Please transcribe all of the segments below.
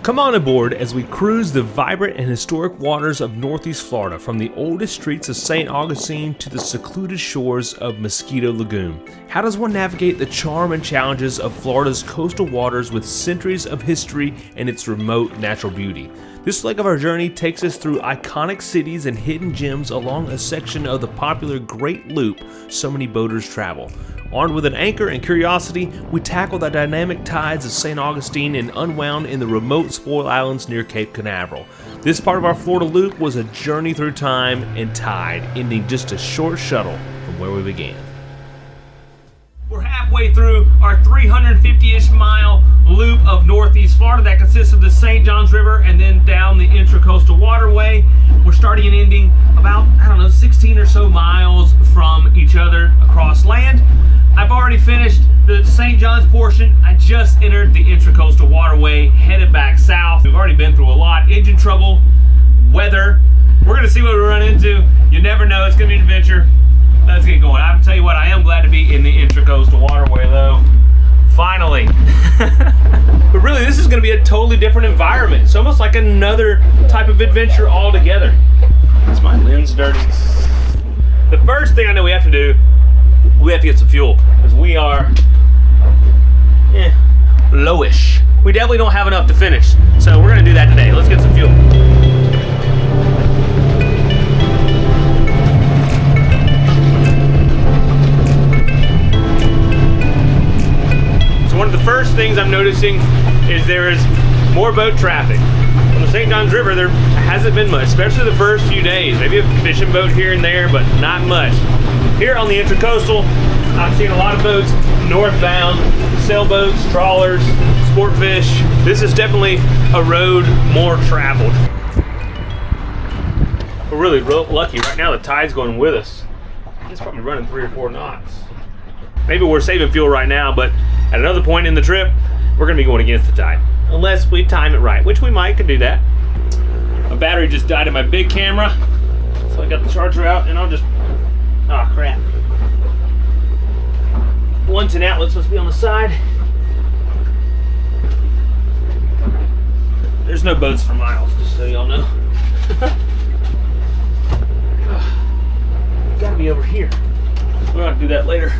Come on aboard as we cruise the vibrant and historic waters of Northeast Florida, from the oldest streets of St. Augustine to the secluded shores of Mosquito Lagoon. How does one navigate the charm and challenges of Florida's coastal waters with centuries of history and its remote natural beauty? This leg of our journey takes us through iconic cities and hidden gems along a section of the popular Great Loop so many boaters travel. Armed with an anchor and curiosity, we tackle the dynamic tides of St. Augustine and unwound in the remote Spoil Islands near Cape Canaveral. This part of our Florida Loop was a journey through time and tide, ending just a short shuttle from where we began. We're halfway through our 350-ish mile loop of Northeast Florida that consists of the St. Johns River and then down the Intracoastal Waterway. We're starting and ending about, 16 or so miles from each other across land. I've already finished the St. John's portion. I just entered the Intracoastal Waterway, headed back south. We've already been through a lot. Engine trouble, weather. We're gonna see what we run into. You never know, it's gonna be an adventure. Let's get going. I'll tell you what, I am glad to be in the Intracoastal Waterway though. Finally. But really, this is gonna be a totally different environment. It's almost like another type of adventure altogether. Is my lens dirty? The first thing I know we have to do, we have to get some fuel, because we are lowish. We definitely don't have enough to finish, so we're gonna do that today. Let's get some fuel. So one of the first things I'm noticing is there is more boat traffic. On the St. Johns River, there hasn't been much, especially the first few days. Maybe a fishing boat here and there, but not much. Here on the Intracoastal, I've seen a lot of boats northbound, sailboats, trawlers, sport fish. This is definitely a road more traveled. We're really lucky. Right now the tide's going with us. It's probably running 3 or 4 knots. Maybe we're saving fuel right now, but at another point in the trip, we're gonna be going against the tide. Unless we time it right, which we might could do that. My battery just died in my big camera, so I got the charger out and I'll just, oh crap. 110 outlet's supposed to be on the side. There's no boats for miles, just so y'all know. Gotta be over here. We're gonna do that later.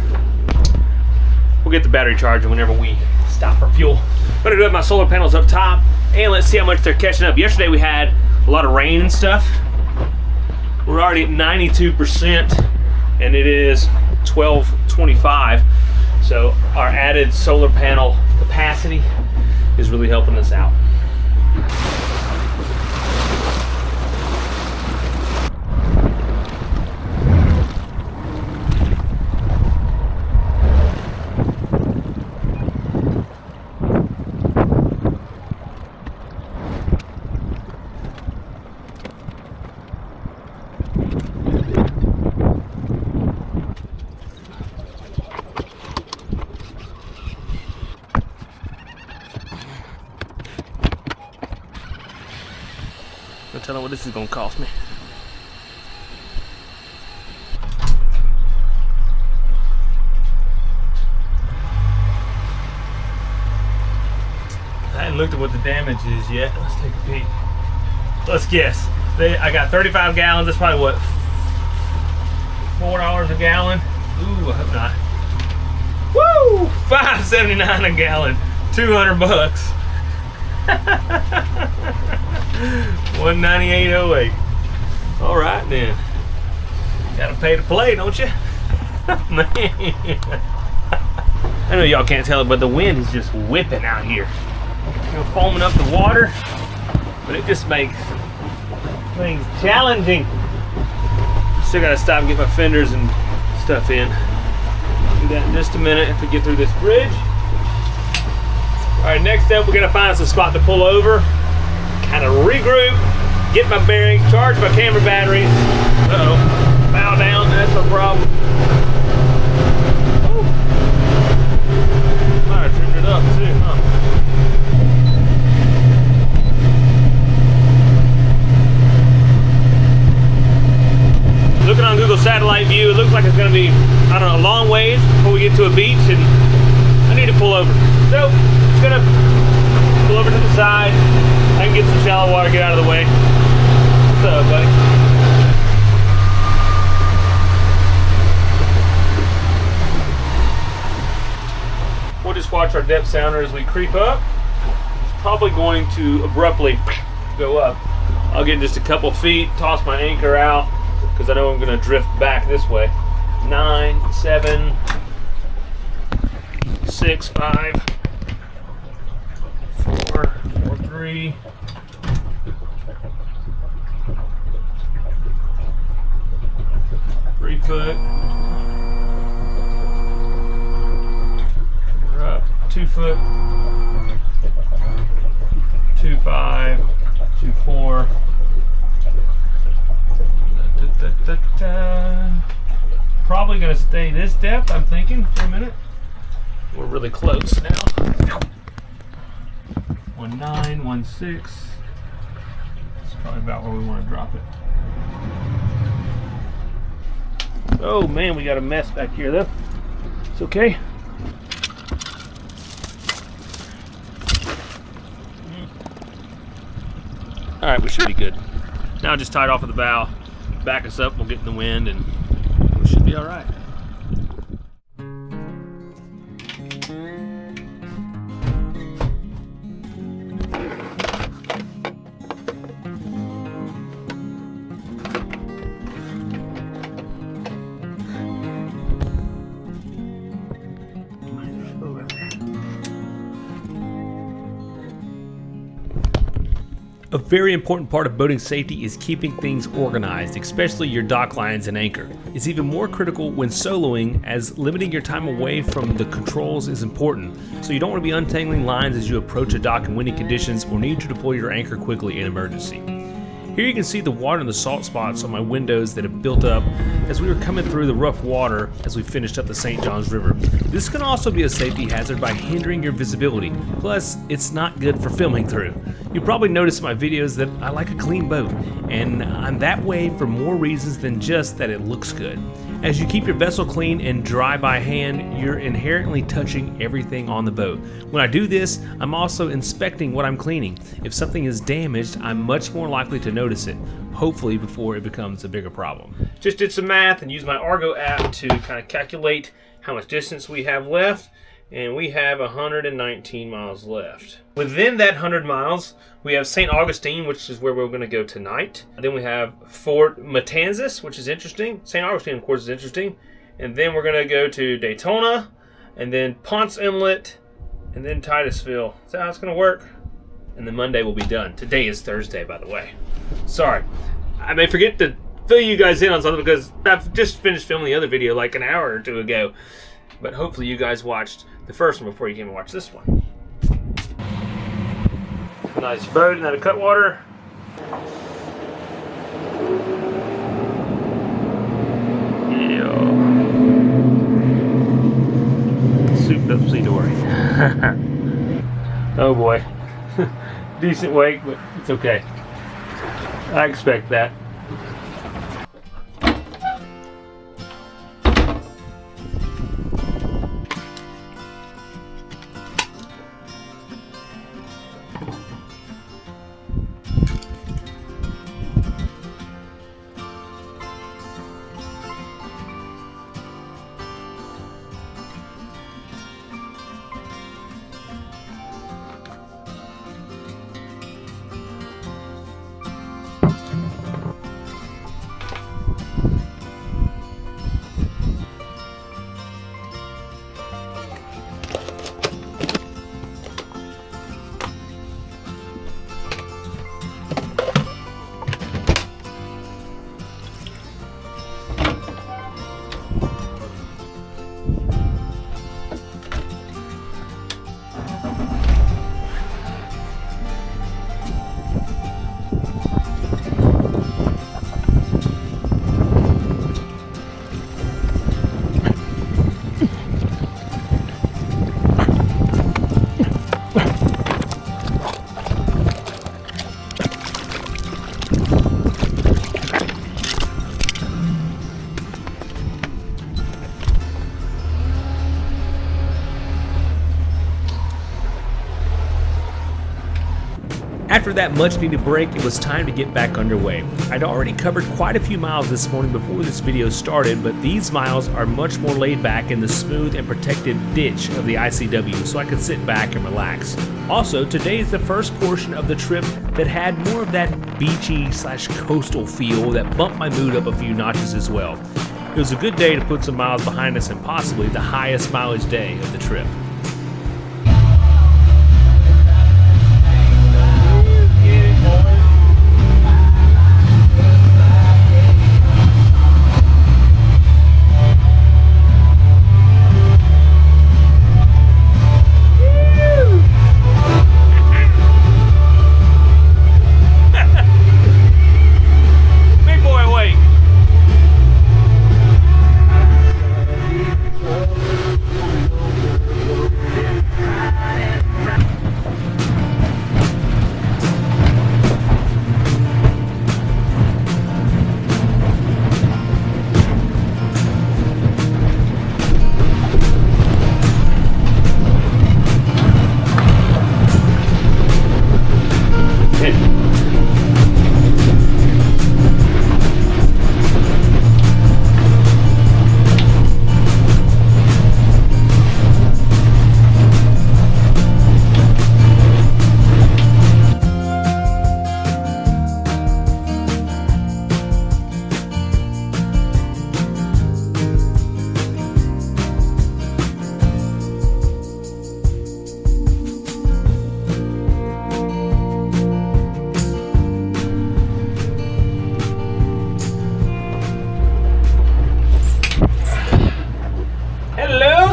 We'll get the battery charging whenever we stop for fuel. I'm gonna do have my solar panels up top, and let's see how much they're catching up. Yesterday we had a lot of rain and stuff. We're already at 92%, and it is 12:25. So our added solar panel capacity is really helping us out. I'll tell you what this is gonna cost me. I haven't looked at what the damage is yet. Let's take a peek. Let's guess. I got 35 gallons. That's probably what, $4 a gallon? Ooh, I hope not. Woo! $5.79 a gallon. 200 bucks. 198.08. All right then. Gotta pay to play, don't you? Man. I know y'all can't tell it, but the wind is just whipping out here. Foaming up the water, but it just makes things challenging. Still gotta stop and get my fenders and stuff in. Do that in just a minute if we get through this bridge. All right, next up, we're gonna find us a spot to pull over, kind of regroup, get my bearings, charge my camera batteries. Uh-oh, bow down, that's no problem. Woo. Might have trimmed it up too, huh? Looking on Google satellite view, it looks like it's gonna be, a long ways before we get to a beach, and I need to pull over. So, just gonna pull over to the side, get some shallow water, get out of the way. What's up, buddy? We'll just watch our depth sounder as we creep up. It's probably going to abruptly go up. I'll get just a couple feet, toss my anchor out, because I know I'm going to drift back this way. 9, 7, 6, 5, 4, 3. Three foot. We're up 2 foot. 2, 5, 2, 4. Probably gonna stay this depth, I'm thinking, for a minute. We're really close now. 1.9, 1.6. It's probably about where we want to drop it. Oh man, we got a mess back here though. It's okay. Alright, we should be good. Now just tie it off of the bow, back us up, we'll get in the wind, and we should be alright. A very important part of boating safety is keeping things organized, especially your dock lines and anchor. It's even more critical when soloing, as limiting your time away from the controls is important, so you don't want to be untangling lines as you approach a dock in windy conditions or need to deploy your anchor quickly in emergency. Here you can see the water and the salt spots on my windows that have built up as we were coming through the rough water as we finished up the St. Johns River. This can also be a safety hazard by hindering your visibility, plus it's not good for filming through. You probably noticed in my videos that I like a clean boat, and I'm that way for more reasons than just that it looks good. As you keep your vessel clean and dry by hand, you're inherently touching everything on the boat. When I do this, I'm also inspecting what I'm cleaning. If something is damaged, I'm much more likely to notice it, hopefully before it becomes a bigger problem. Just did some math and used my Argo app to kind of calculate how much distance we have left, and we have 119 miles left. Within that 100 miles, we have St. Augustine, which is where we're going to go tonight. Then we have Fort Matanzas, which is interesting. St. Augustine, of course, is interesting. And then we're going to go to Daytona, and then Ponce Inlet, and then Titusville. Is that how it's going to work? And then Monday will be done. Today is Thursday, by the way. Sorry. I may forget to fill you guys in on something because I've just finished filming the other video like an hour or two ago. But hopefully you guys watched the first one before you came and watch this one. Nice boat and out of cutwater. Yeah. Souped up Sea-Dory. Oh boy. Decent wake, but it's okay. I expect that. After that much needed break, it was time to get back underway. I'd already covered quite a few miles this morning before this video started, but these miles are much more laid back in the smooth and protected ditch of the ICW, so I could sit back and relax. Also, today is the first portion of the trip that had more of that beachy / coastal feel that bumped my mood up a few notches as well. It was a good day to put some miles behind us and possibly the highest mileage day of the trip.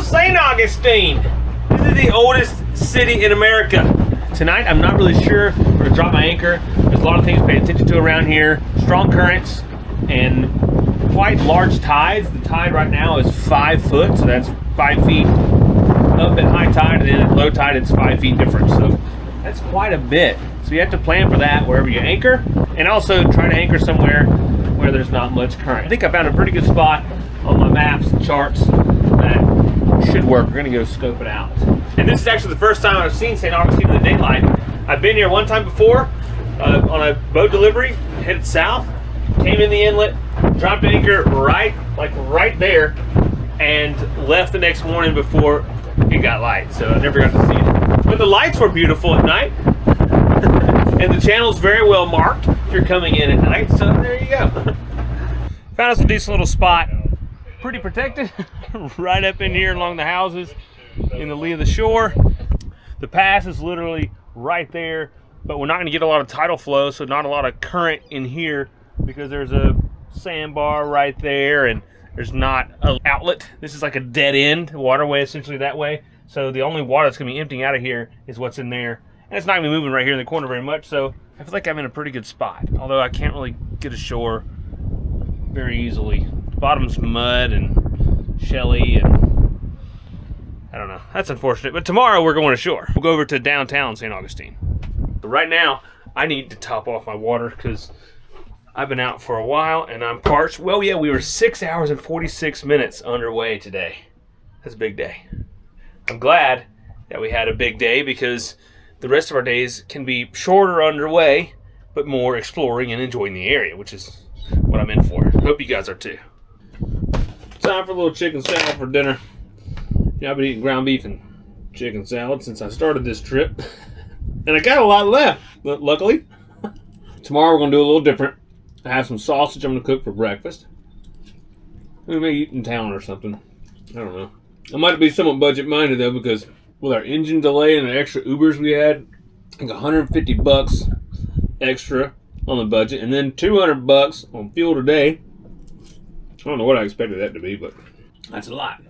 St. Augustine. This is the oldest city in America. Tonight, I'm not really sure. We're gonna drop my anchor. There's a lot of things to pay attention to around here. Strong currents and quite large tides. The tide right now is 5 foot, so that's 5 feet up at high tide, and then at low tide, it's 5 feet difference. So that's quite a bit. So you have to plan for that wherever you anchor, and also try to anchor somewhere where there's not much current. I think I found a pretty good spot on my maps and charts that should work. We're gonna go scope it out. And this is actually the first time I've seen St. Augustine in the daylight. I've been here one time before on a boat delivery, headed south, came in the inlet, dropped anchor right there, and left the next morning before it got light. So I never got to see it. But the lights were beautiful at night. And the channel's very well marked if you're coming in at night. So there you go. Found us a decent little spot. Pretty protected, right up in here along the houses in the lee of the shore. The pass is literally right there, but we're not going to get a lot of tidal flow, so not a lot of current in here because there's a sandbar right there and there's not an outlet. This is like a dead end waterway essentially that way, so the only water that's going to be emptying out of here is what's in there, and it's not going to be moving right here in the corner very much, so I feel like I'm in a pretty good spot, although I can't really get ashore very easily. Bottom's mud and shelly, and I don't know. That's unfortunate. But tomorrow we're going ashore. We'll go over to downtown St. Augustine. But right now, I need to top off my water because I've been out for a while and I'm parched. Well, yeah, we were 6 hours and 46 minutes underway today. That's a big day. I'm glad that we had a big day because the rest of our days can be shorter underway, but more exploring and enjoying the area, which is what I'm in for. Hope you guys are too. Time for a little chicken salad for dinner. Yeah, I've been eating ground beef and chicken salad since I started this trip. And I got a lot left, but luckily. Tomorrow we're going to do a little different. I have some sausage I'm going to cook for breakfast. We may eat in town or something. I don't know. I might be somewhat budget-minded though, because with our engine delay and the extra Ubers we had, I think $150 extra on the budget, and then $200 on fuel today. I don't know what I expected that to be, but that's a lot.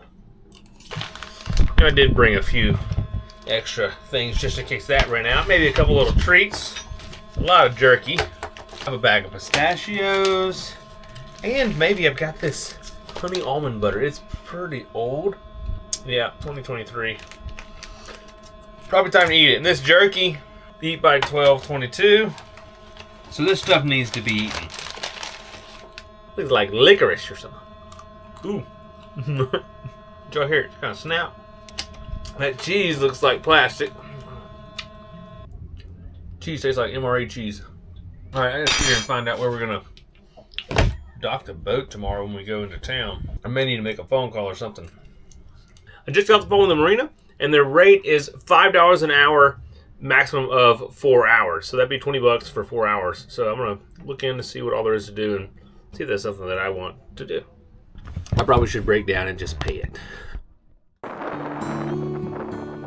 I did bring a few extra things just in case that ran out. Maybe a couple little treats. A lot of jerky. I have a bag of pistachios. And maybe I've got this honey almond butter. It's pretty old. Yeah, 2023. Probably time to eat it. And this jerky, eat by 12/22. So this stuff needs to be eaten. Looks like licorice or something. Ooh. Did y'all hear it? Kind of snap. That cheese looks like plastic. Cheese tastes like MRE cheese. All right, I gotta sit here and find out where we're gonna dock the boat tomorrow when we go into town. I may need to make a phone call or something. I just got the phone with the marina, and their rate is $5 an hour, maximum of 4 hours. So that'd be $20 for 4 hours. So I'm gonna look in to see what all there is to do and see if that's something that I want to do. I probably should break down and just pay it.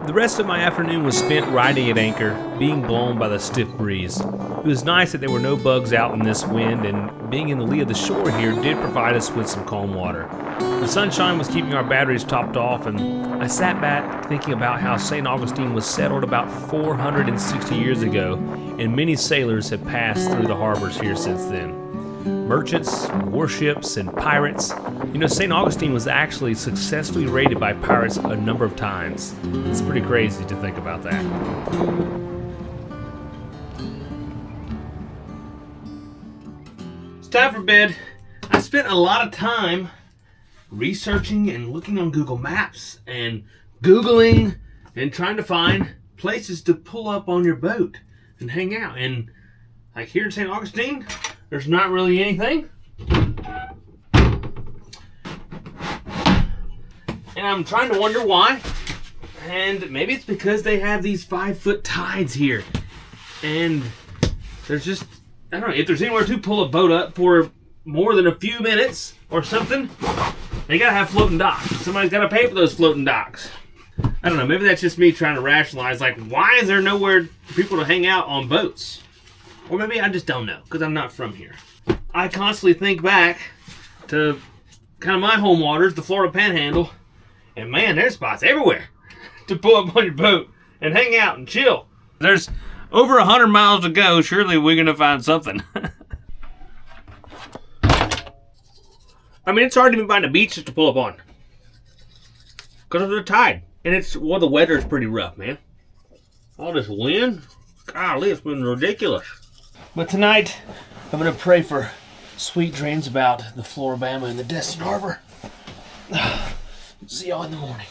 The rest of my afternoon was spent riding at anchor, being blown by the stiff breeze. It was nice that there were no bugs out in this wind, and being in the lee of the shore here did provide us with some calm water. The sunshine was keeping our batteries topped off, and I sat back thinking about how St. Augustine was settled about 460 years ago, and many sailors have passed through the harbors here since then. Merchants, warships, and pirates. You know, St. Augustine was actually successfully raided by pirates a number of times. It's pretty crazy to think about that. It's time for bed. I spent a lot of time researching and looking on Google Maps and Googling and trying to find places to pull up on your boat and hang out. And like here in St. Augustine, there's not really anything. And I'm trying to wonder why. And maybe it's because they have these 5-foot tides here. And there's just, I don't know, if there's anywhere to pull a boat up for more than a few minutes or something, they gotta have floating docks. Somebody's gotta pay for those floating docks. I don't know, maybe that's just me trying to rationalize, like, why is there nowhere for people to hang out on boats? Or maybe I just don't know, because I'm not from here. I constantly think back to kind of my home waters, the Florida Panhandle, and man, there's spots everywhere to pull up on your boat and hang out and chill. There's over 100 miles to go. Surely we're going to find something. I mean, it's hard to even find a beach just to pull up on because of the tide. And the weather is pretty rough, man. All this wind, golly, it's been ridiculous. But tonight, I'm going to pray for sweet dreams about the Floribama and the Destin Harbor. See y'all in the morning.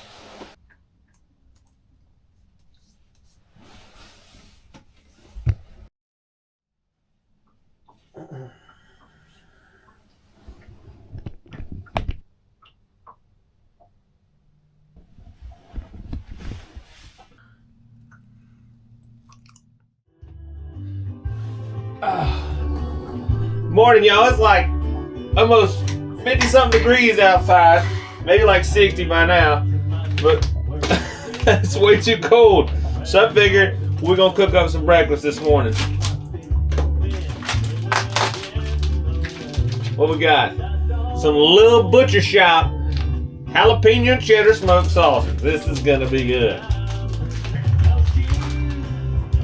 Morning, y'all. It's like almost 50-something degrees outside. Maybe like 60 by now. But it's way too cold. So I figured we're going to cook up some breakfast this morning. What we got? Some Little Butcher Shop jalapeno cheddar smoked sausage. This is going to be good.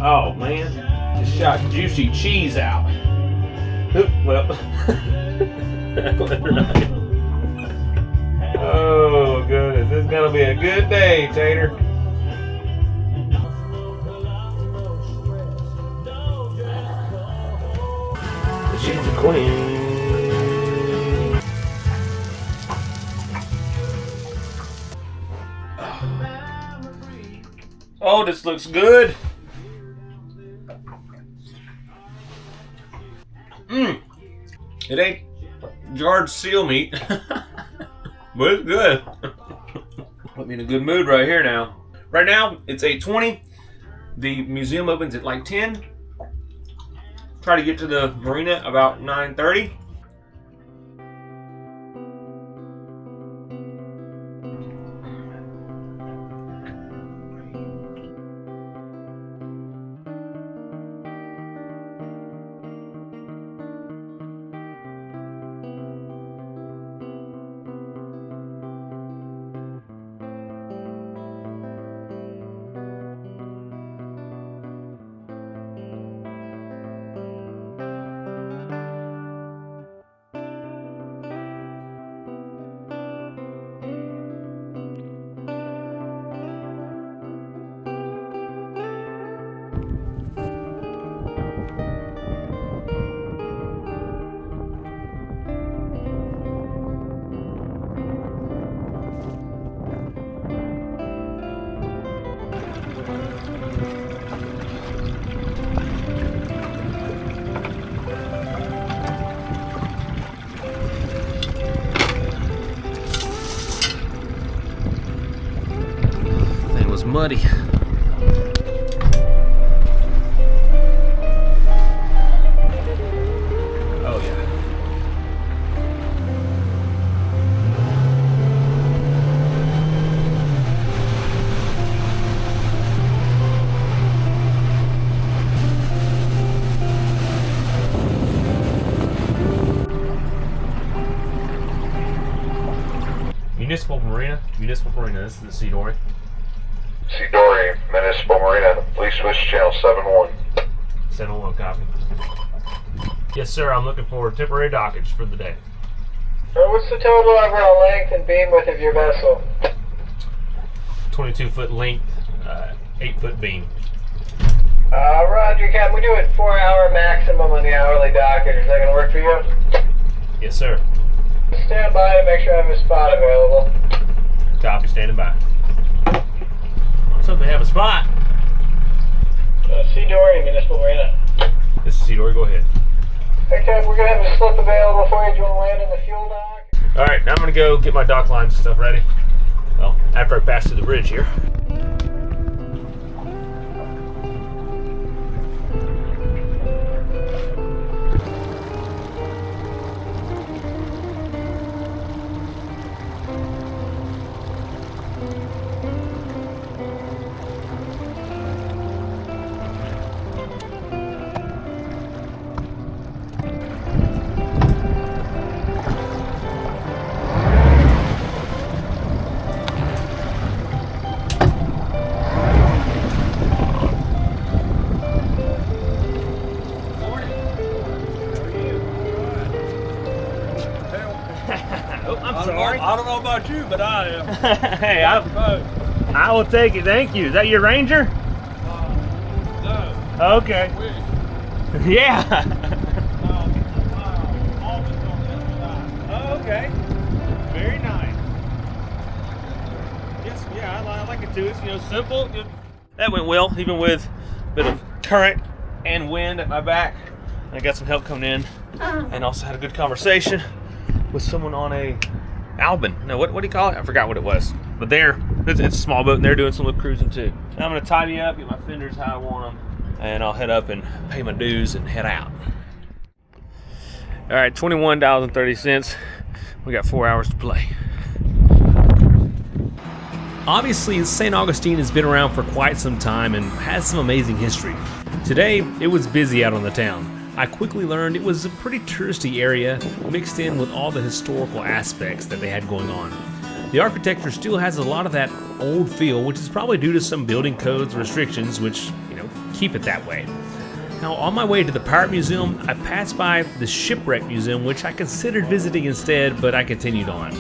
Oh, man. Just shot juicy cheese out. Oop, well. Oh, goodness. This is going to be a good day, Tater. She's the queen. Oh, this looks good. It ain't jarred seal meat, but it's good. Put me in a good mood right here now. Right now, it's 8:20. The museum opens at like 10. Try to get to the marina about 9:30. buddy. Oh, yeah. Municipal Marina, this is the Sea Dory. Sea Dory, Municipal Marina, please switch channel 7-1. 7-1, copy. Yes, sir, I'm looking for temporary dockage for the day. What's the total overall length and beam width of your vessel? 22-foot length, 8-foot beam. Roger, Captain. We do it 4-hour maximum on the hourly dockage. Is that going to work for you? Yes, sir. Stand by to make sure I have a spot available. Copy, standing by. Let's hope they have a spot. Sea Dory, Municipal Marina. This is Sea Dory, go ahead. Okay, we're going to have a slip available for you. Do you want to land in the fuel dock? Alright, now I'm going to go get my dock lines and stuff ready. Well, after I pass through the bridge here. Oh, I'm sorry. I don't know about you, but I am. Hey, I will take it. Thank you. Is that your Ranger? No. Okay. We, Yeah. always on this side. Oh, okay. Very nice. Yes, yeah, I like it too. It's, simple. That went well, even with a bit of current and wind at my back. I got some help coming in, and also had a good conversation with someone on a Albin. No, what do you call it? I forgot what it was. But it's a small boat, and they're doing some little cruising too. Now I'm gonna tidy up, get my fenders how I want them, and I'll head up and pay my dues and head out. All right, $21.30. We got 4 hours to play. Obviously, St. Augustine has been around for quite some time and has some amazing history. Today, it was busy out on the town. I quickly learned it was a pretty touristy area mixed in with all the historical aspects that they had going on. The architecture still has a lot of that old feel, which is probably due to some building codes restrictions, which, keep it that way. Now, on my way to the Pirate Museum, I passed by the Shipwreck Museum, which I considered visiting instead, but I continued on.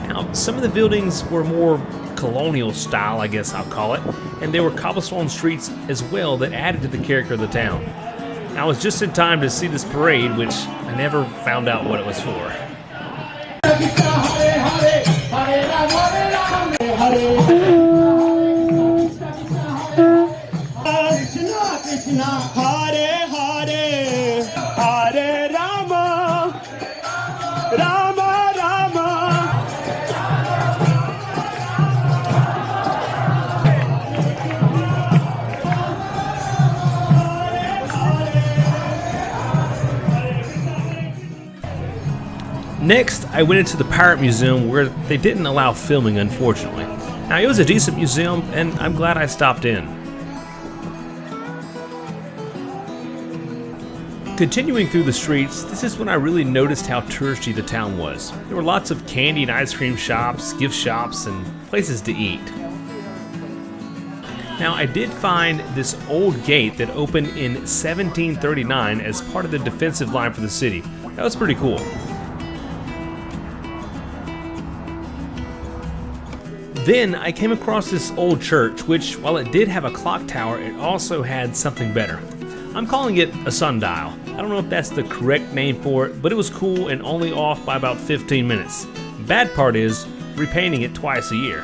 Now, some of the buildings were more colonial style, I guess I'll call it, and there were cobblestone streets as well that added to the character of the town. I was just in time to see this parade, which I never found out what it was for. Next, I went into the Pirate Museum where they didn't allow filming, unfortunately. Now, it was a decent museum, and I'm glad I stopped in. Continuing through the streets, this is when I really noticed how touristy the town was. There were lots of candy and ice cream shops, gift shops, and places to eat. Now, I did find this old gate that opened in 1739 as part of the defensive line for the city. That was pretty cool. Then I came across this old church, which, while it did have a clock tower, it also had something better. I'm calling it a sundial. I don't know if that's the correct name for it, but it was cool and only off by about 15 minutes. Bad part is repainting it twice a year.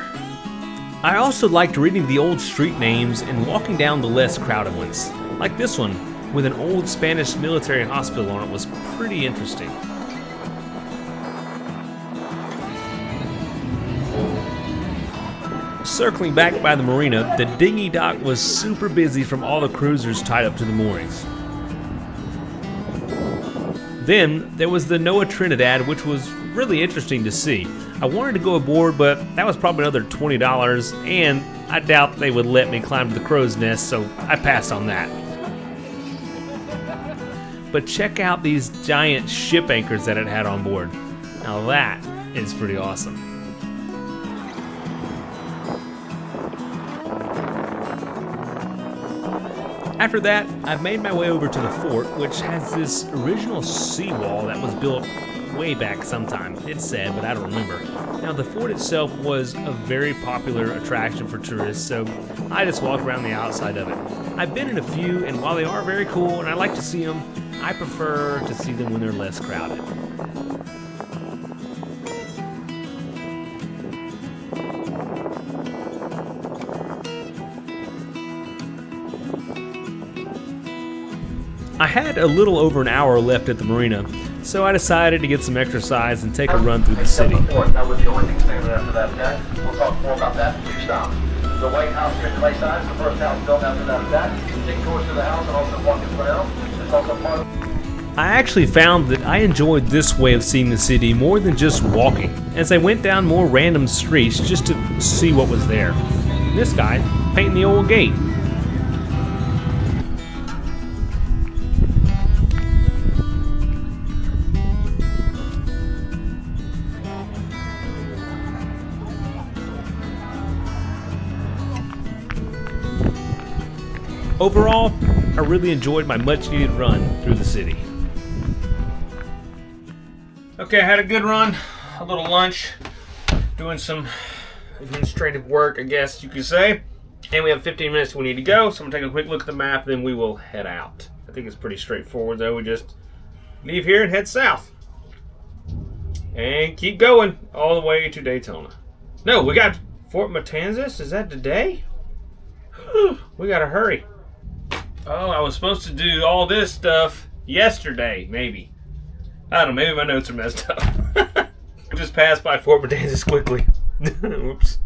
I also liked reading the old street names and walking down the less crowded ones. Like this one, with an old Spanish military hospital on it, was pretty interesting. Circling back by the marina, the dinghy dock was super busy from all the cruisers tied up to the moorings. Then there was the NOAA Trinidad, which was really interesting to see. I wanted to go aboard, but that was probably another $20, and I doubt they would let me climb to the crow's nest, so I passed on that. But check out these giant ship anchors that it had on board. Now that is pretty awesome. After that, I've made my way over to the fort, which has this original seawall that was built way back sometime. It's said, but I don't remember. Now, the fort itself was a very popular attraction for tourists, so I just walked around the outside of it. I've been in a few, and while they are very cool and I like to see them, I prefer to see them when they're less crowded. I had a little over an hour left at the marina, so I decided to get some exercise and take a run through the city. That was the only thing standing after that attack. We'll talk more about that in 2 stops. The White House here at Clayside is the first house built after that attack. Take tours to the house and also walk in front of it. It's also part of... I actually found that I enjoyed this way of seeing the city more than just walking, as I went down more random streets just to see what was there. This guy painting the old gate. Overall, I really enjoyed my much-needed run through the city. Okay, I had a good run, a little lunch, doing some administrative work, I guess you could say. And we have 15 minutes we need to go, so I'm gonna take a quick look at the map, then we will head out. I think it's pretty straightforward though. We just leave here and head south. And keep going all the way to Daytona. No, we got Fort Matanzas, is that today? We gotta hurry. Oh, I was supposed to do all this stuff yesterday, maybe. I don't know, maybe my notes are messed up. I just passed by Fort Matanzas quickly. Oops.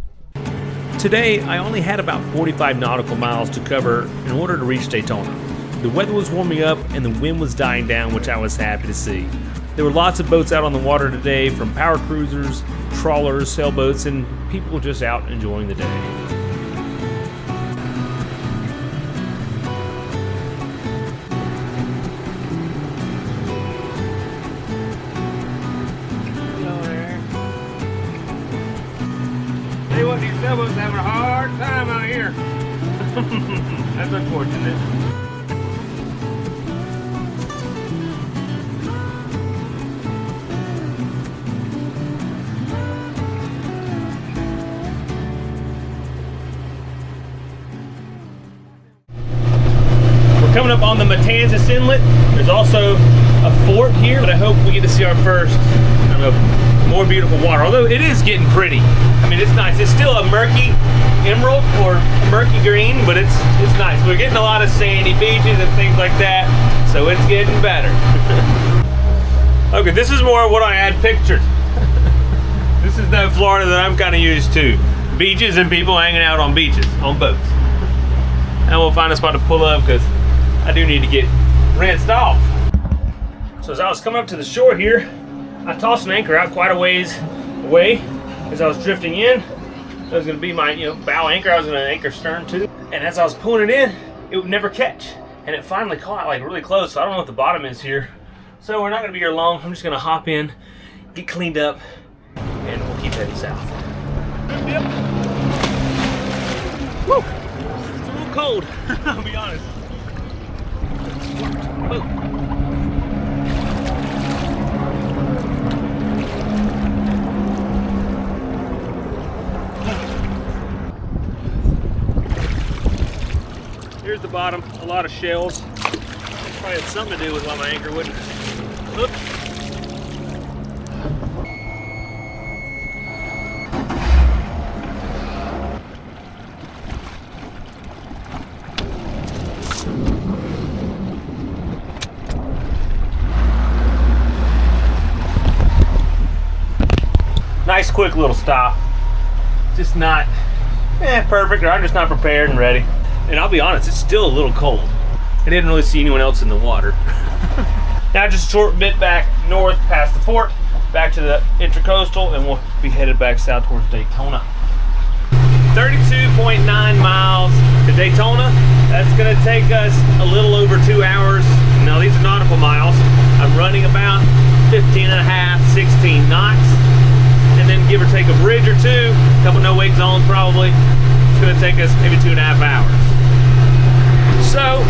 Today, I only had about 45 nautical miles to cover in order to reach Daytona. The weather was warming up and the wind was dying down, which I was happy to see. There were lots of boats out on the water today, from power cruisers, trawlers, sailboats, and people just out enjoying the day. These sailboats having a hard time out here. That's unfortunate. We're coming up on the Matanzas Inlet. There's also a fort here, but I hope we get to see our first, I don't know, more beautiful water. Although it is getting pretty. I mean, it's nice. It's still a murky emerald or a murky green, but it's nice. We're getting a lot of sandy beaches and things like that, so it's getting better. Okay, this is more what I had pictured. This is the Florida that I'm kind of used to. Beaches and people hanging out on beaches, on boats. And we'll find a spot to pull up because I do need to get rinsed off. So as I was coming up to the shore here, I tossed an anchor out quite a ways away as I was drifting in. That was going to be my bow anchor. I was going to anchor stern to. And as I was pulling it in, it would never catch. And it finally caught like really close. So I don't know what the bottom is here. So we're not going to be here long. I'm just going to hop in, get cleaned up, and we'll keep heading south. Yep. Woo! It's a little cold, I'll be honest. Whoa. Here's the bottom, a lot of shells. Probably had something to do with why my anchor wouldn't hook. Nice quick little stop. Just not perfect, or I'm just not prepared and ready. And I'll be honest, it's still a little cold. I didn't really see anyone else in the water. Now just a short bit back north past the fort, back to the Intracoastal, and we'll be headed back south towards Daytona. 32.9 miles to Daytona. That's gonna take us a little over 2 hours. Now these are nautical miles. I'm running about 15 and a half, 16 knots. And then give or take a bridge or two, a couple no-wake zones probably. It's gonna take us maybe 2.5 hours. So,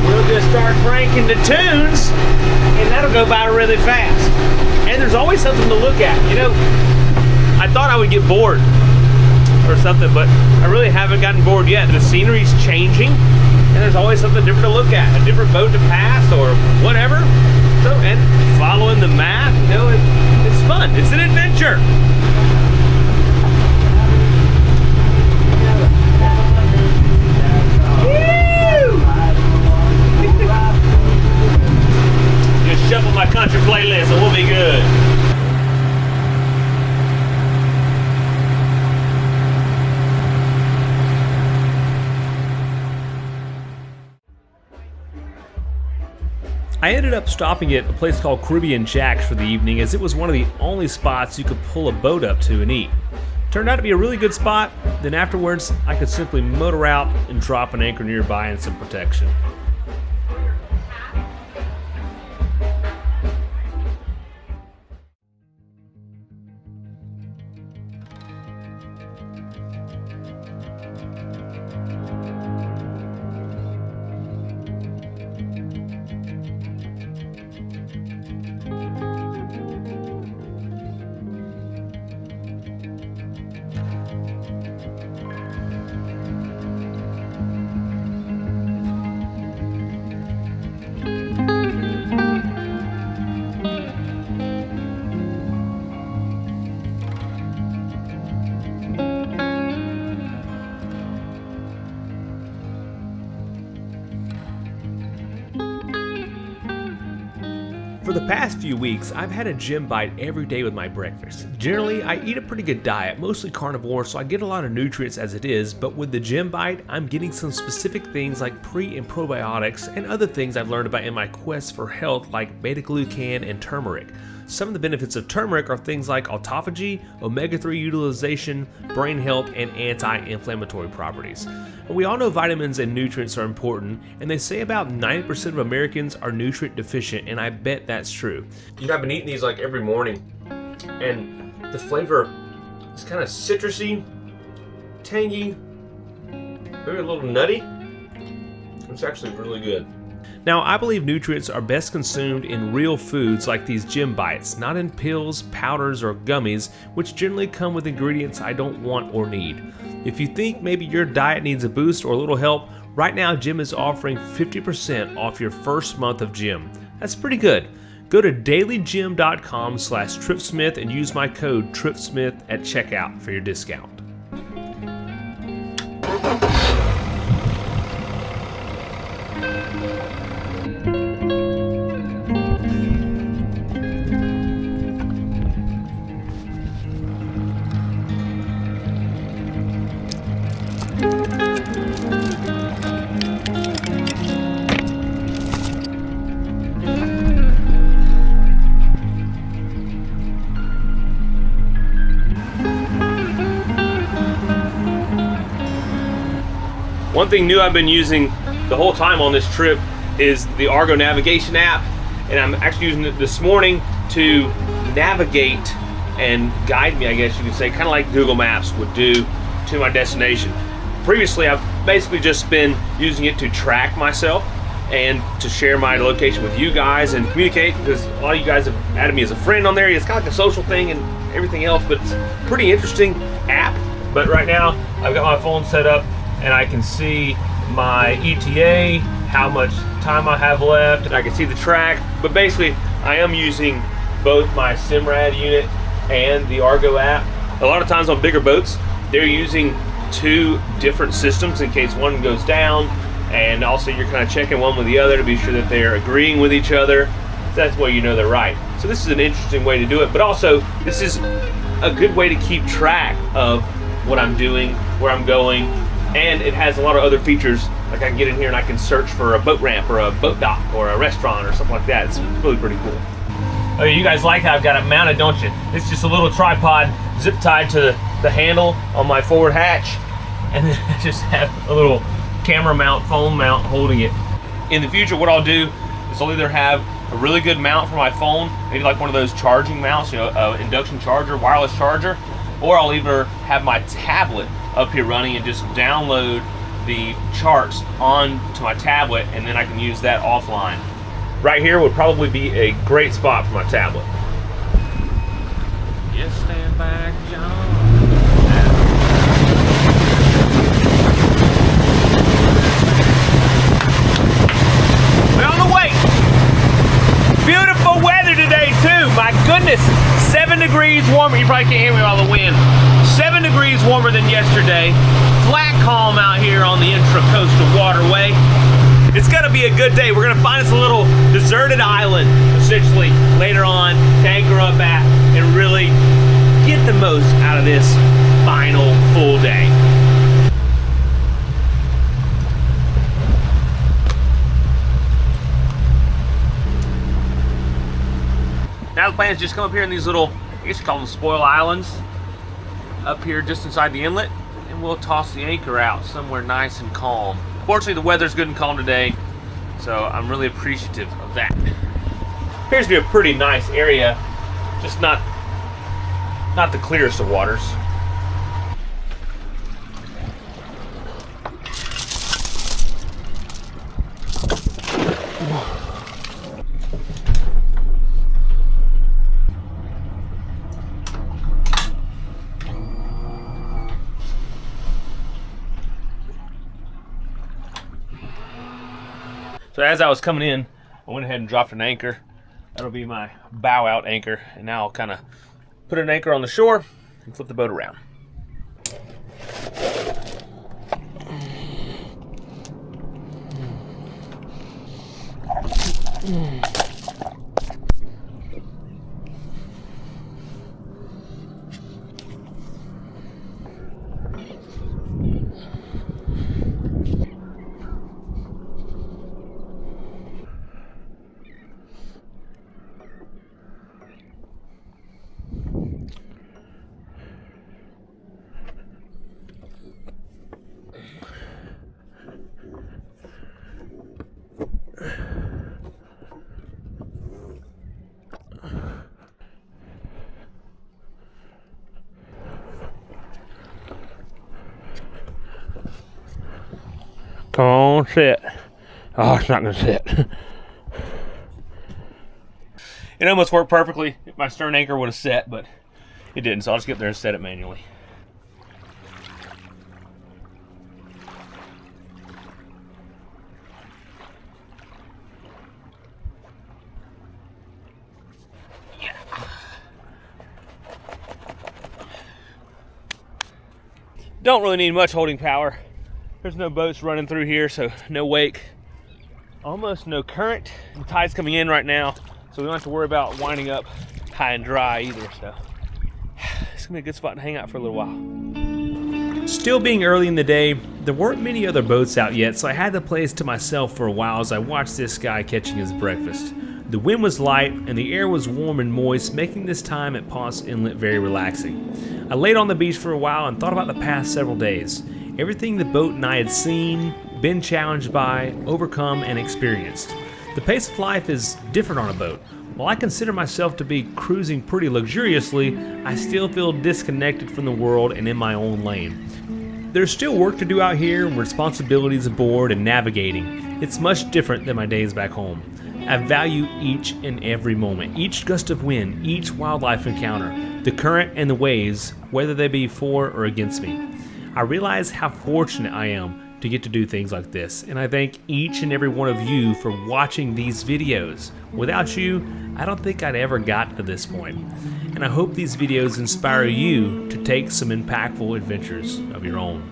we'll just start cranking the tunes, and that'll go by really fast. And there's always something to look at. You know, I thought I would get bored or something, but I really haven't gotten bored yet. The scenery's changing, and there's always something different to look at, a different boat to pass or whatever. So, and following the map, you know, it's fun. It's an adventure. Just shuffle my country playlist and we'll be good. I ended up stopping at a place called Caribbean Jack's for the evening, as it was one of the only spots you could pull a boat up to and eat. Turned out to be a really good spot. Then afterwards, I could simply motor out and drop an anchor nearby and some protection. For the past few weeks, I've had a gym bite every day with my breakfast. Generally, I eat a pretty good diet, mostly carnivore, so I get a lot of nutrients as it is, but with the gym bite, I'm getting some specific things like pre and probiotics and other things I've learned about in my quest for health, like beta-glucan and turmeric. Some of the benefits of turmeric are things like autophagy, omega-3 utilization, brain health, and anti-inflammatory properties. And we all know vitamins and nutrients are important, and they say about 90% of Americans are nutrient deficient, and I bet that's true. You know, I've been eating these like every morning, and the flavor is kind of citrusy, tangy, maybe a little nutty. It's actually really good. Now, I believe nutrients are best consumed in real foods like these gym bites, not in pills, powders, or gummies, which generally come with ingredients I don't want or need. If you think maybe your diet needs a boost or a little help, right now Gym is offering 50% off your first month of Gym. That's pretty good. Go to dailygym.com/TripSmith and use my code TripSmith at checkout for your discount. One thing new I've been using the whole time on this trip is the Argo navigation app, and I'm actually using it this morning to navigate and guide me, I guess you could say, kind of like Google Maps would do to my destination. Previously, I've basically just been using it to track myself and to share my location with you guys and communicate, because a lot of you guys have added me as a friend on there. It's kind of like a social thing and everything else, but it's a pretty interesting app. But right now, I've got my phone set up and I can see my ETA, how much time I have left, and I can see the track. But basically, I am using both my Simrad unit and the Argo app. A lot of times on bigger boats, they're using two different systems in case one goes down, and also you're kind of checking one with the other to be sure that they're agreeing with each other. That's the way you know they're right. So this is an interesting way to do it, but also this is a good way to keep track of what I'm doing, where I'm going, and it has a lot of other features. Like I can get in here and I can search for a boat ramp or a boat dock or a restaurant or something like that. It's really pretty cool. Oh, you guys like how I've got it mounted, don't you? It's just a little tripod zip tied to the handle on my forward hatch, and then I just have a little camera mount, phone mount holding it. In the future, what I'll do is I'll either have a really good mount for my phone, maybe like one of those charging mounts, you know, induction charger, wireless charger, or I'll either have my tablet up here running and just download the charts onto my tablet, and then I can use that offline. Right here would probably be a great spot for my tablet. Just stand back, John. We're on the way. Beautiful weather today too. My goodness, 7 degrees warmer. You probably can't hear me all the wind. 7 degrees warmer than yesterday. Flat calm out here on the intracoastal waterway. It's gonna be a good day. We're gonna find us a little deserted island, essentially, later on, to anchor up at and really get the most out of this final full day. Now the plan is just come up here in these little, I guess you call them spoil islands, up here just inside the inlet, and we'll toss the anchor out somewhere nice and calm. Fortunately, the weather's good and calm today, so I'm really appreciative of that. Appears to be a pretty nice area, just not the clearest of waters. So as I was coming in, I went ahead and dropped an anchor. That'll be my bow out anchor. And now I'll kind of put an anchor on the shore and flip the boat around. Come on, sit. Oh, it's not gonna sit. It almost worked perfectly. My stern anchor would have set, but it didn't, so I'll just get there and set it manually. Yeah. Don't really need much holding power. There's no boats running through here, so no wake. Almost no current. The tide's coming in right now, so we don't have to worry about winding up high and dry either, so it's gonna be a good spot to hang out for a little while. Still being early in the day, there weren't many other boats out yet, so I had the place to myself for a while as I watched this guy catching his breakfast. The wind was light and the air was warm and moist, making this time at Ponce Inlet very relaxing. I laid on the beach for a while and thought about the past several days. Everything the boat and I had seen, been challenged by, overcome, and experienced. The pace of life is different on a boat. While I consider myself to be cruising pretty luxuriously, I still feel disconnected from the world and in my own lane. There's still work to do out here, responsibilities aboard, and navigating. It's much different than my days back home. I value each and every moment, each gust of wind, each wildlife encounter, the current and the waves, whether they be for or against me. I realize how fortunate I am to get to do things like this, and I thank each and every one of you for watching these videos. Without you, I don't think I'd ever gotten to this point. And I hope these videos inspire you to take some impactful adventures of your own.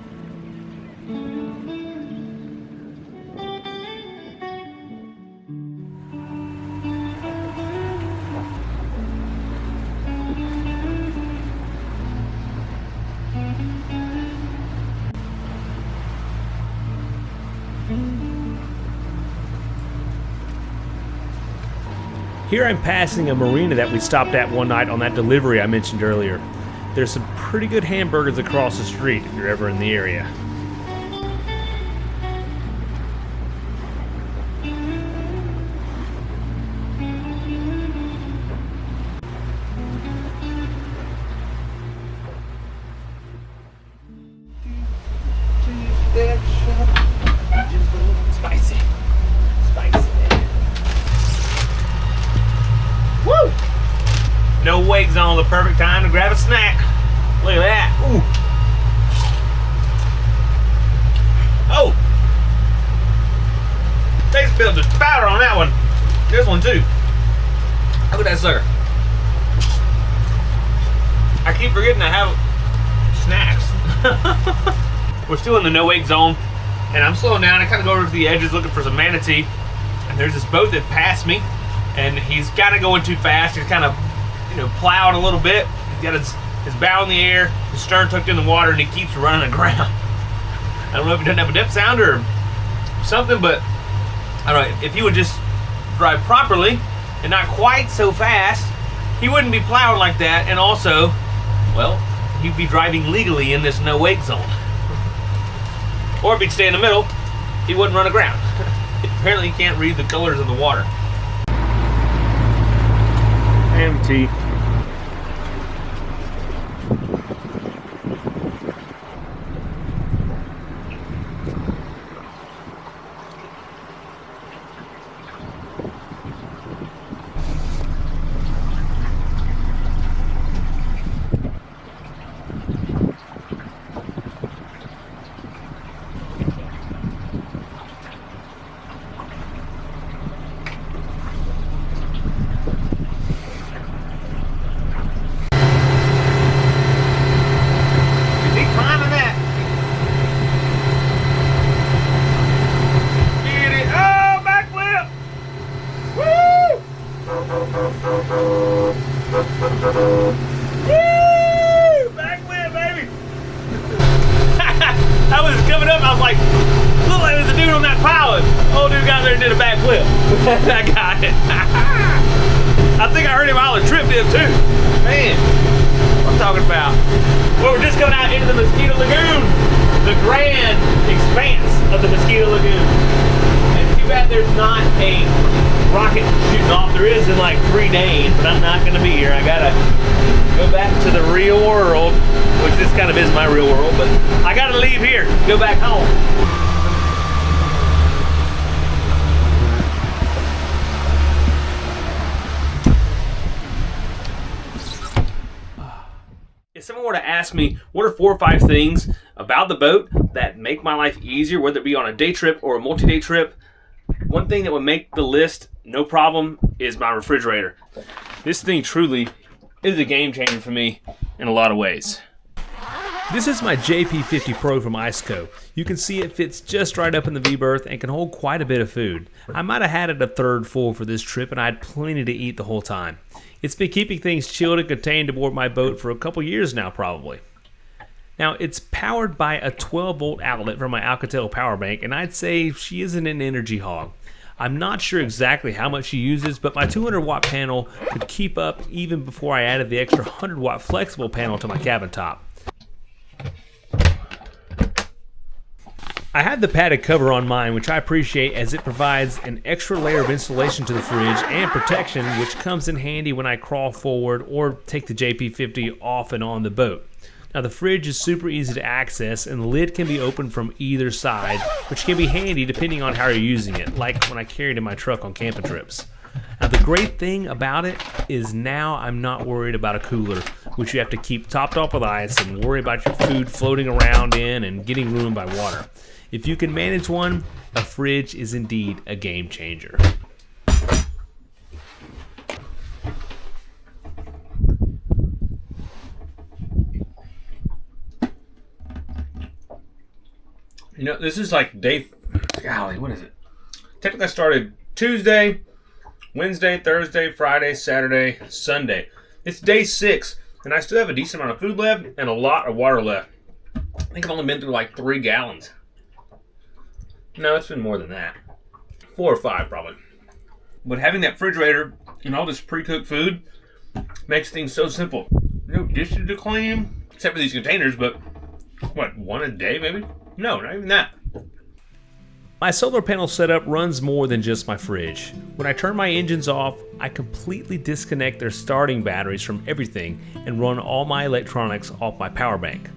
Here I'm passing a marina that we stopped at one night on that delivery I mentioned earlier. There's some pretty good hamburgers across the street if you're ever in the area. Spicy. Spicy. Woo! No wake zone, the perfect time to grab a snack. Look at that. Ooh. Oh! They spilled the powder on that one. This one too. Look at that sucker. I keep forgetting I have snacks. We're still in the no wake zone, and I'm slowing down. I kind of go over to the edges looking for some manatee, and there's this boat that passed me, and he's kind of going too fast. He's kind of, plowing a little bit. He's got his bow in the air, his stern tucked in the water, and he keeps running aground. I don't know if he doesn't have a depth sounder or something, but I don't know. If he would just drive properly and not quite so fast, he wouldn't be plowing like that, and also, well, he'd be driving legally in this no wake zone. Or if he'd stay in the middle, he wouldn't run aground. Apparently he can't read the colors of the water. Empty. I was coming up, I was like, look like there's a dude on that pile. Old dude got there and did a backflip. I got it. I think I heard him holler trip dip too. Man, what I'm talking about. Well, we're just coming out into the Mosquito Lagoon. The grand expanse of the Mosquito Lagoon. It's too bad there's not a rocket shooting off. There is in like 3 days, but I'm not gonna be here. I gotta go back to the real world, which this kind of is my real world, but I gotta leave here, go back home. If someone were to ask me, what are 4 or 5 things about the boat that make my life easier, whether it be on a day trip or a multi-day trip, one thing that would make the list no problem is my refrigerator. This thing truly is a game changer for me in a lot of ways. This is my JP50 Pro from ICW. You can see it fits just right up in the V-berth and can hold quite a bit of food. I might have had it a third full for this trip and I had plenty to eat the whole time. It's been keeping things chilled and contained aboard my boat for a couple years now probably. Now it's powered by a 12-volt outlet from my Alcatel power bank, and I'd say she isn't an energy hog. I'm not sure exactly how much she uses, but my 200-watt panel could keep up even before I added the extra 100-watt flexible panel to my cabin top. I had the padded cover on mine, which I appreciate as it provides an extra layer of insulation to the fridge and protection, which comes in handy when I crawl forward or take the JP50 off and on the boat. Now the fridge is super easy to access and the lid can be opened from either side, which can be handy depending on how you're using it, like when I carry it in my truck on camping trips. Now the great thing about it is now I'm not worried about a cooler, which you have to keep topped off with ice and worry about your food floating around in and getting ruined by water. If you can manage one, a fridge is indeed a game changer. You know, this is like golly, what is it? Technically I started Tuesday, Wednesday, Thursday, Friday, Saturday, Sunday. It's day 6, and I still have a decent amount of food left and a lot of water left. I think I've only been through like 3 gallons. No, it's been more than that. 4 or 5 probably. But having that refrigerator And all this pre-cooked food makes things so simple. No dishes to clean, except for these containers, but what, one a day maybe? No, not even that. My solar panel setup runs more than just my fridge. When I turn my engines off, I completely disconnect their starting batteries from everything and run all my electronics off my power bank.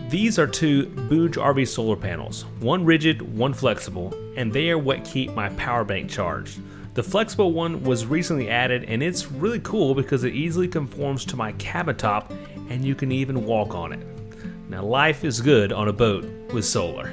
These are two Booge RV solar panels, one rigid, one flexible, and they are what keep my power bank charged. The flexible one was recently added, and it's really cool because it easily conforms to my cabin top and you can even walk on it. Now, life is good on a boat with solar.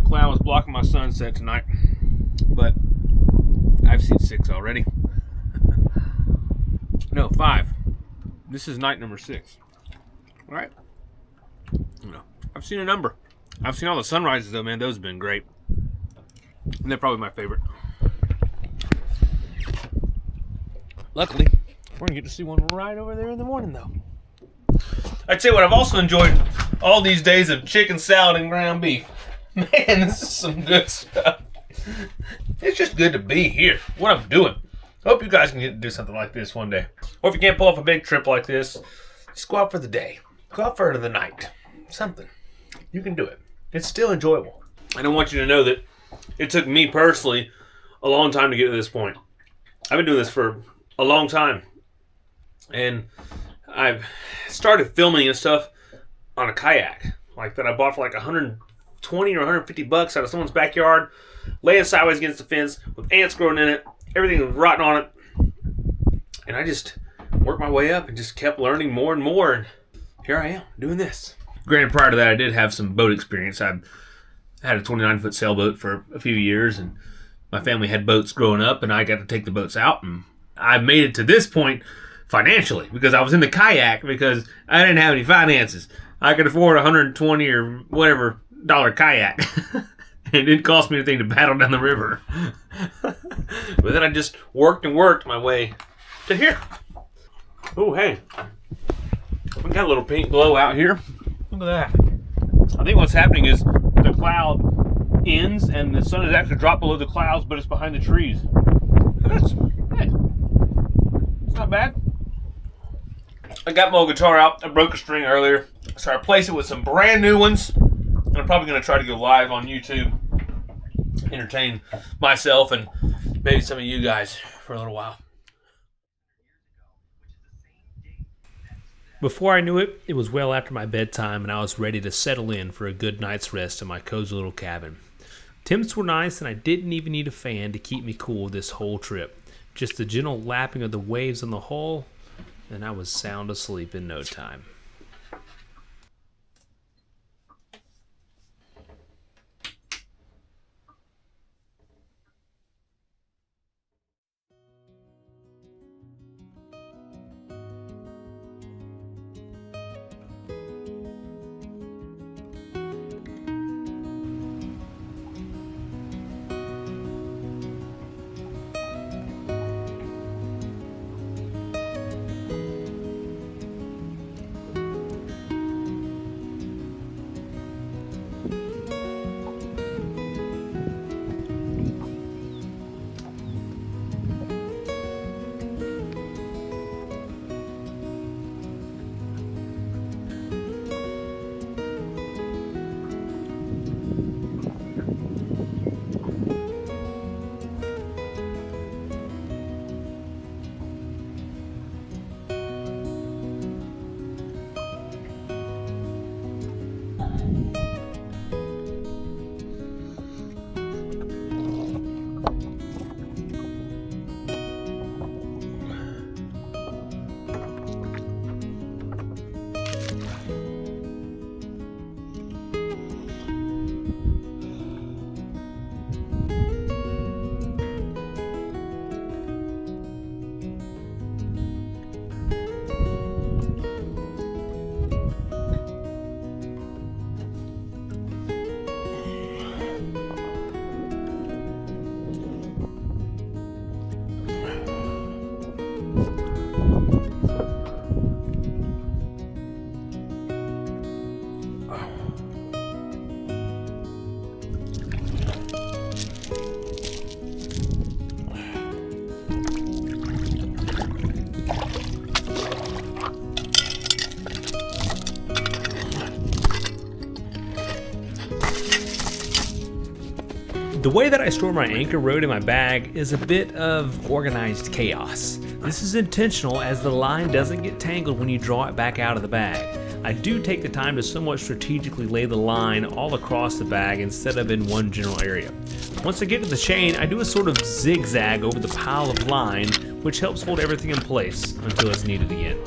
Cloud was blocking my sunset tonight, but I've seen 6 already. No, 5. This is night number 6. All right. No, I've seen a number. I've seen all the sunrises though, man. Those have been great. And they're probably my favorite. Luckily, we're gonna get to see one right over there in the morning though. I'd say what I've also enjoyed all these days of chicken salad and ground beef. Man, this is some good stuff. It's just good to be here. What I'm doing. Hope you guys can get to do something like this one day. Or if you can't pull off a big trip like this, just go out for the day. Go out for the night. Something. You can do it. It's still enjoyable. I don't want you to know that it took me personally a long time to get to this point. I've been doing this for a long time. And I've started filming and stuff on a kayak. Like that I bought for like $120 or $150 out of someone's backyard, laying sideways against the fence with ants growing in it, everything was rotten on it. And I just worked my way up and just kept learning more and more, and here I am doing this. Granted, prior to that I did have some boat experience. I had a 29-foot sailboat for a few years, and my family had boats growing up, and I got to take the boats out, and I made it to this point financially because I was in the kayak because I didn't have any finances. I could afford a $120 or whatever dollar kayak. It didn't cost me anything to paddle down the river. But then I just worked and worked my way to here. Oh, hey. We got a little pink glow out here. Look at that. I think what's happening is the cloud ends and the sun is actually dropped below the clouds, but it's behind the trees. That's, hey, it's not bad. I got my old guitar out. I broke a string earlier, so I replaced it with some brand new ones. And I'm probably going to try to go live on YouTube entertain myself and maybe some of you guys for a little while. Before I knew it, it was well after my bedtime and I was ready to settle in for a good night's rest in my cozy little cabin. Temps were nice and I didn't even need a fan to keep me cool this whole trip. Just the gentle lapping of the waves on the hull, and I was sound asleep in no time. The way that I store my anchor rode in my bag is a bit of organized chaos. This is intentional as the line doesn't get tangled when you draw it back out of the bag. I do take the time to somewhat strategically lay the line all across the bag instead of in one general area. Once I get to the chain, I do a sort of zigzag over the pile of line, which helps hold everything in place until it's needed again.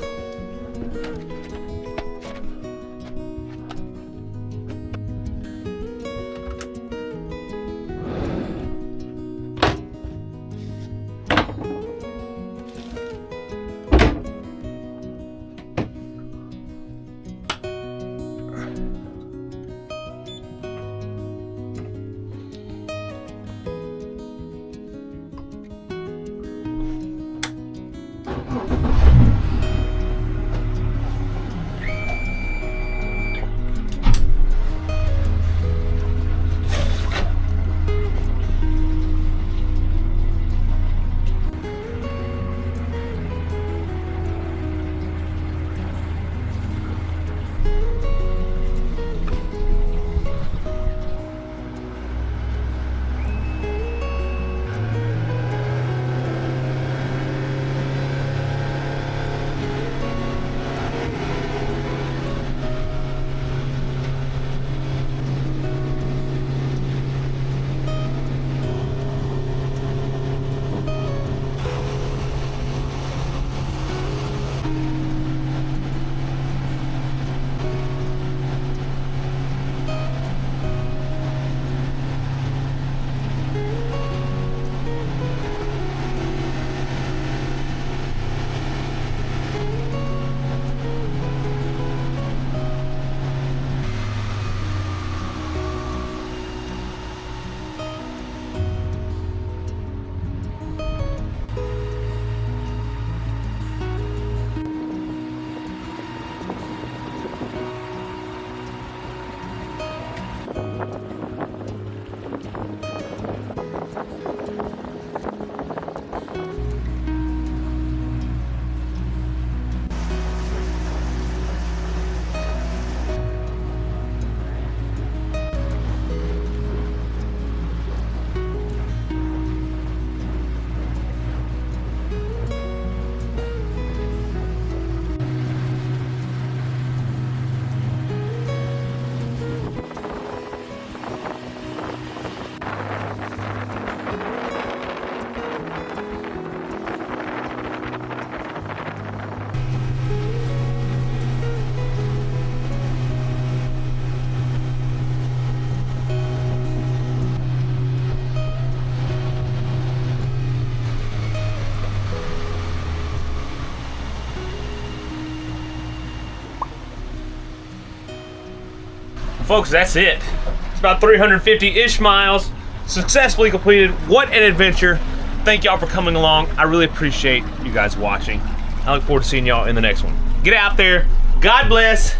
Folks, that's it. It's about 350-ish miles, successfully completed. What an adventure. Thank y'all for coming along. I really appreciate you guys watching. I look forward to seeing y'all in the next one. Get out there, God bless,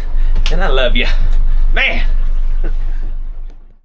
and I love you. Man.